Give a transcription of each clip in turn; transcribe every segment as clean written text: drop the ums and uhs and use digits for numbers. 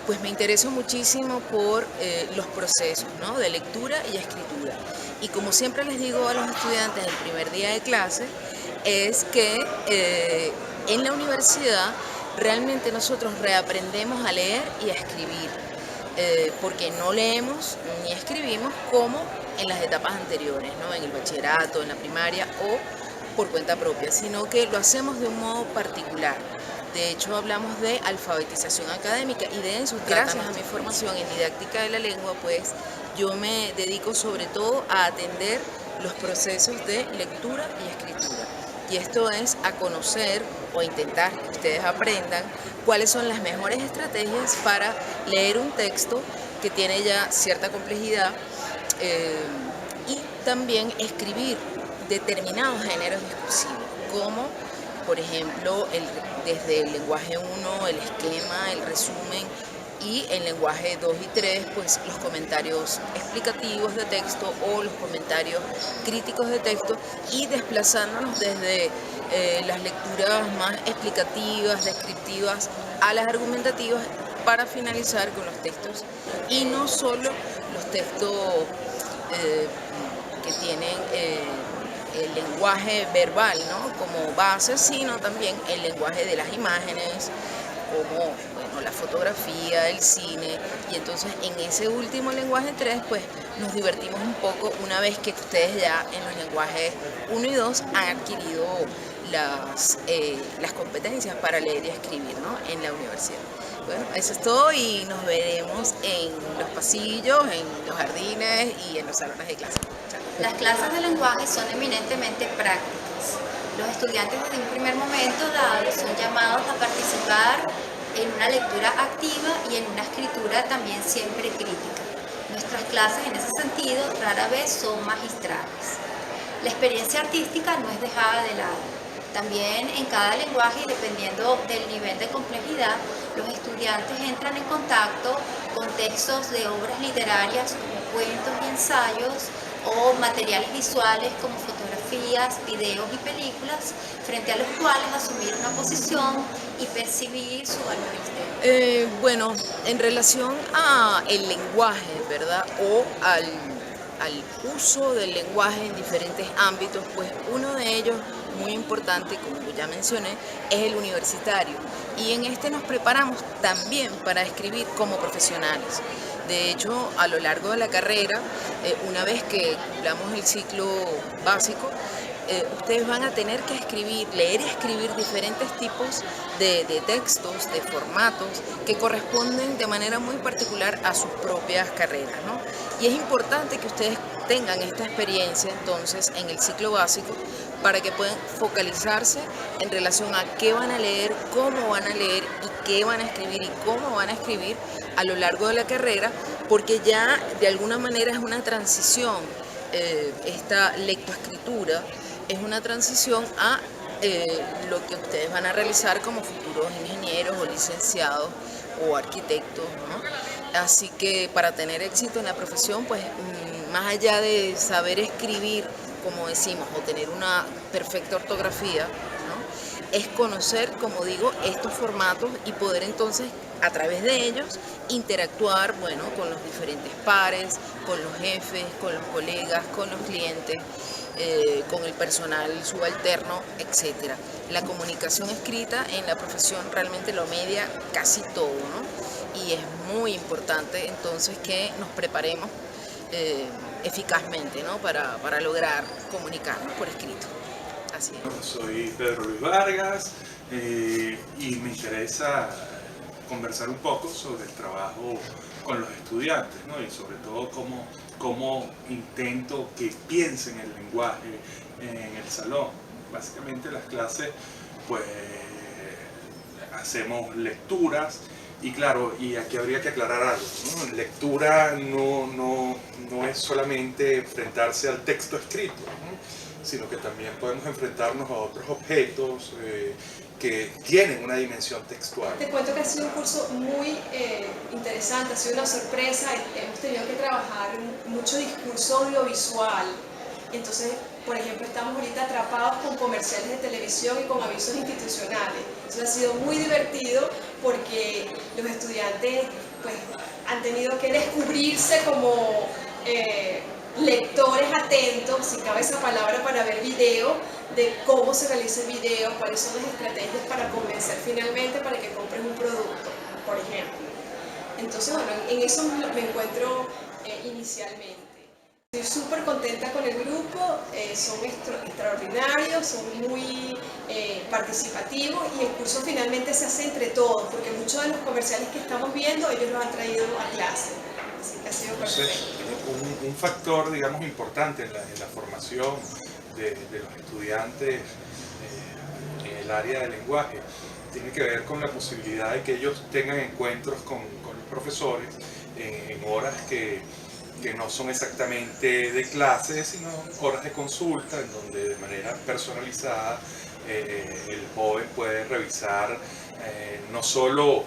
Pues me intereso muchísimo por los procesos, ¿no?, de lectura y escritura. Y como siempre les digo a los estudiantes el primer día de clase, es que en la universidad realmente nosotros reaprendemos a leer y a escribir, porque no leemos ni escribimos como en las etapas anteriores, ¿no?, en el bachillerato, en la primaria o por cuenta propia, sino que lo hacemos de un modo particular. De hecho, hablamos de alfabetización académica y de eso, gracias a mi formación en didáctica de la lengua, pues yo me dedico sobre todo a atender los procesos de lectura y escritura. Y esto es a conocer o intentar que ustedes aprendan cuáles son las mejores estrategias para leer un texto que tiene ya cierta complejidad y también escribir determinados géneros discursivos, como por ejemplo desde el lenguaje 1, el esquema, el resumen, y en lenguaje 2 y 3, pues los comentarios explicativos de texto o los comentarios críticos de texto, y desplazándonos desde las lecturas más explicativas, descriptivas, a las argumentativas, para finalizar con los textos, y no solo los textos eh, que tienen el lenguaje verbal, ¿no?, como base, sino también el lenguaje de las imágenes, como bueno, la fotografía, el cine. Y entonces en ese último lenguaje 3 pues nos divertimos un poco una vez que ustedes ya en los lenguajes 1 y 2 han adquirido las competencias para leer y escribir, ¿no?, en la universidad. Bueno, eso es todo y nos veremos en los pasillos, en los jardines y en los salones de clase. Chao. Las clases de lenguaje son eminentemente prácticas. Los estudiantes desde un primer momento dado son llamados a participar en una lectura activa y en una escritura también siempre crítica. Nuestras clases en ese sentido rara vez son magistrales. La experiencia artística no es dejada de lado. También en cada lenguaje, y dependiendo del nivel de complejidad, los estudiantes entran en contacto con textos de obras literarias como cuentos y ensayos, o materiales visuales como fotografías, videos y películas, frente a los cuales asumir una posición y percibir su valor externo. Bueno, en relación a el lenguaje, ¿verdad?, o al uso del lenguaje en diferentes ámbitos, pues uno de ellos muy importante, como ya mencioné, es el universitario. Y en este nos preparamos también para escribir como profesionales. De hecho, a lo largo de la carrera, una vez que cumplamos el ciclo básico, ustedes van a tener que escribir, leer y escribir diferentes tipos de textos, de formatos, que corresponden de manera muy particular a sus propias carreras, ¿no? Y es importante que ustedes tengan esta experiencia entonces en el ciclo básico para que puedan focalizarse en relación a qué van a leer, cómo van a leer y qué van a escribir y cómo van a escribir a lo largo de la carrera, porque ya de alguna manera es una transición, esta lectoescritura es una transición a lo que ustedes van a realizar como futuros ingenieros o licenciados o arquitectos, ¿no? Así que para tener éxito en la profesión, pues más allá de saber escribir, como decimos, o tener una perfecta ortografía, ¿no?, es conocer, como digo, estos formatos y poder entonces a través de ellos interactuar, bueno, con los diferentes pares, con los jefes, con los colegas, con los clientes, con el personal subalterno, etc. La comunicación escrita en la profesión realmente lo media casi todo, ¿no? Y es muy importante entonces que nos preparemos eficazmente, ¿no?, para lograr comunicarnos por escrito. Así es. Soy Pedro Luis Vargas y me interesa conversar un poco sobre el trabajo con los estudiantes, ¿no?, y sobre todo cómo intento que piensen el lenguaje en el salón. Básicamente las clases, pues hacemos lecturas. Y claro, y aquí habría que aclarar algo, ¿no? Lectura no es solamente enfrentarse al texto escrito, ¿no?, sino que también podemos enfrentarnos a otros objetos que tienen una dimensión textual. Te cuento que ha sido un curso muy interesante, ha sido una sorpresa. Hemos tenido que trabajar mucho discurso audiovisual. Entonces, por ejemplo, estamos ahorita atrapados con comerciales de televisión y con avisos institucionales. Eso ha sido muy divertido porque los estudiantes pues, han tenido que descubrirse como lectores atentos, si cabe esa palabra, para ver video, de cómo se realiza el video, cuáles son las estrategias para convencer finalmente para que compren un producto, por ejemplo. Entonces, bueno, en eso me encuentro inicialmente. Estoy súper contenta con el grupo, son extraordinarios, son muy participativos y el curso finalmente se hace entre todos, porque muchos de los comerciales que estamos viendo, ellos los han traído a clase. Así que ha sido perfecto. Entonces, un factor, digamos, importante en la formación de los estudiantes en el área del lenguaje tiene que ver con la posibilidad de que ellos tengan encuentros con los profesores en horas que no son exactamente de clase, sino horas de consulta, en donde de manera personalizada el joven puede revisar no solo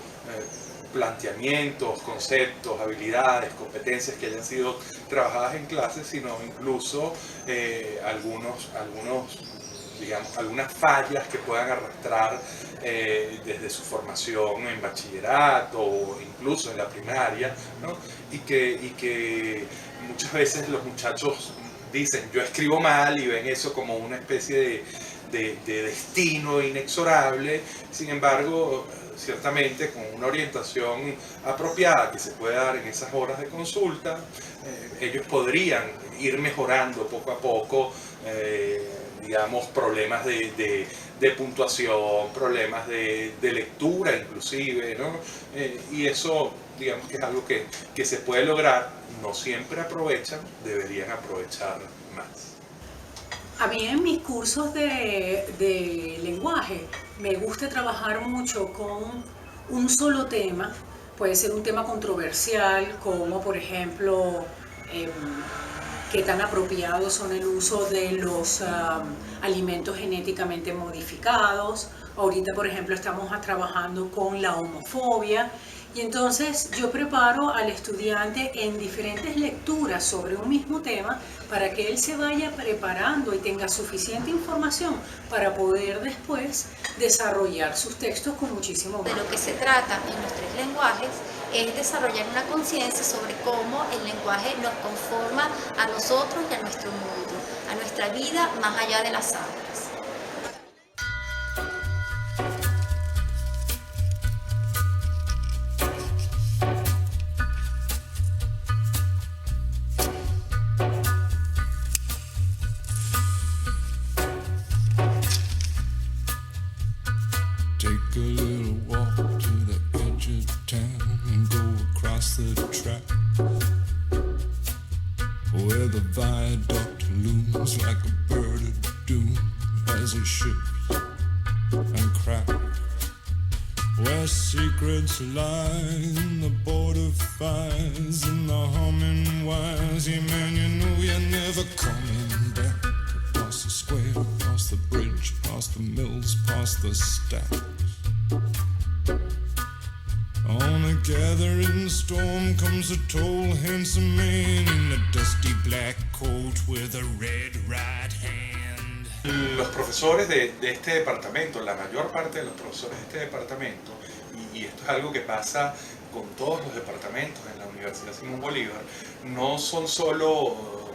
planteamientos, conceptos, habilidades, competencias que hayan sido trabajadas en clase, sino incluso algunas fallas que puedan arrastrar desde su formación en bachillerato o incluso en la primaria, ¿no? y que muchas veces los muchachos dicen yo escribo mal y ven eso como una especie de destino inexorable. Sin embargo, ciertamente con una orientación apropiada que se puede dar en esas horas de consulta, ellos podrían ir mejorando poco a poco digamos, problemas de puntuación, problemas de lectura inclusive, ¿no? Y eso, digamos que es algo que se puede lograr, no siempre aprovechan, deberían aprovechar más. A mí en mis cursos de lenguaje me gusta trabajar mucho con un solo tema, puede ser un tema controversial como por ejemplo qué tan apropiados son el uso de los alimentos genéticamente modificados. Ahorita, por ejemplo, estamos trabajando con la homofobia y entonces yo preparo al estudiante en diferentes lecturas sobre un mismo tema para que él se vaya preparando y tenga suficiente información para poder después desarrollar sus textos con muchísimo más. De lo que se trata en los 3 lenguajes es desarrollar una conciencia sobre cómo el lenguaje nos conforma a nosotros y a nuestro mundo, a nuestra vida más allá de las aulas. Take a little walk to the edge of town and go across the track where the viaduct looms like a bird of doom as it shifts and cracks, where secrets lie in the border fires and the humming wires. Yeah, man, you know you're never coming back. Across the square, across the bridge, past the mills, past the stacks. On a gathering storm comes a tall, handsome man in a dusty black coat with a red right hand. Los profesores de este departamento, la mayor parte de los profesores de este departamento, y esto es algo que pasa con todos los departamentos en la Universidad Simón Bolívar, no son solo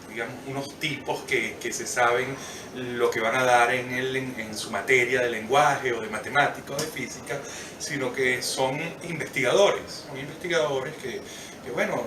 digamos, unos tipos que se saben lo que van a dar en su materia de lenguaje o de matemática o de física, sino que son investigadores que bueno,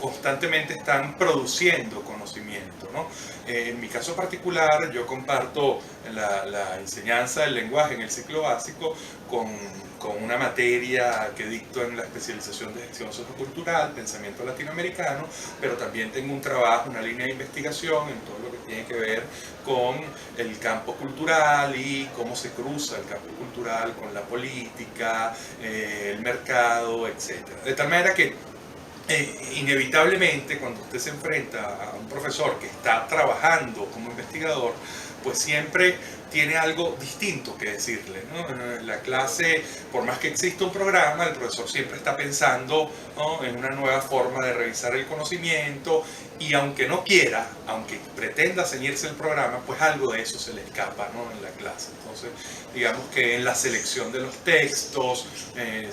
constantemente están produciendo conocimiento, ¿no? En mi caso particular, yo comparto la enseñanza del lenguaje en el ciclo básico con una materia que dicto en la especialización de gestión sociocultural, pensamiento latinoamericano, pero también tengo un trabajo, una línea de investigación en todo lo que tiene que ver con el campo cultural y cómo se cruza el campo cultural con la política, el mercado, etc. De tal manera que inevitablemente cuando usted se enfrenta a un profesor que está trabajando como investigador, pues siempre tiene algo distinto que decirle, ¿no? En la clase, por más que exista un programa, el profesor siempre está pensando, ¿no?, en una nueva forma de revisar el conocimiento, y aunque no quiera, aunque pretenda ceñirse el programa, pues algo de eso se le escapa, ¿no?, en la clase. Entonces, digamos que en la selección de los textos,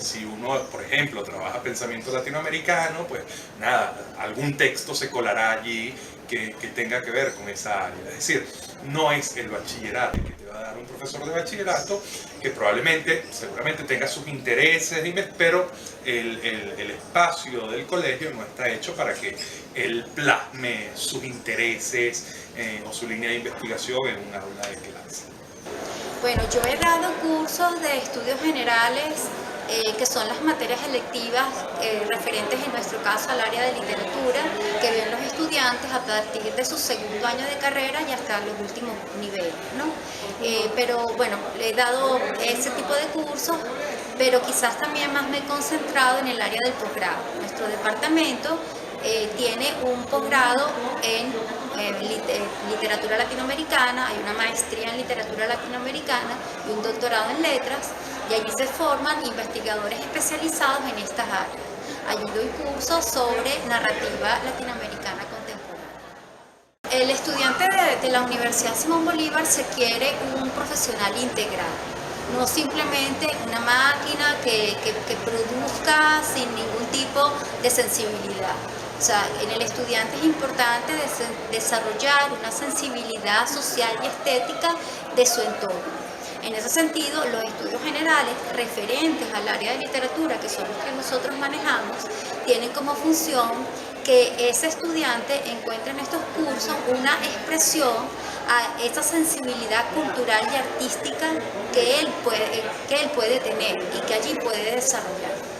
si uno, por ejemplo, trabaja pensamiento latinoamericano, pues nada, algún texto se colará allí que tenga que ver con esa área. Es decir, no es el bachillerato que te va a dar un profesor de bachillerato, que probablemente, seguramente tenga sus intereses, pero el espacio del colegio no está hecho para que él plasme sus intereses o su línea de investigación en una aula de clase. Bueno, yo he dado cursos de estudios generales, que son las materias electivas referentes en nuestro caso al área de literatura, que ven los estudiantes a partir de su segundo año de carrera y hasta los últimos niveles, ¿no? Pero bueno, he dado ese tipo de cursos, pero quizás también más me he concentrado en el área del posgrado. Nuestro departamento tiene un posgrado en literatura latinoamericana, hay una maestría en literatura latinoamericana y un doctorado en letras, y allí se forman investigadores especializados en estas áreas. Allí doy cursos sobre narrativa latinoamericana contemporánea. El estudiante de la Universidad Simón Bolívar se quiere un profesional integral, no simplemente una máquina que produzca sin ningún tipo de sensibilidad. O sea, en el estudiante es importante desarrollar una sensibilidad social y estética de su entorno. En ese sentido, los estudios generales referentes al área de literatura, que son los que nosotros manejamos, tienen como función que ese estudiante encuentre en estos cursos una expresión a esa sensibilidad cultural y artística que él puede tener y que allí puede desarrollar.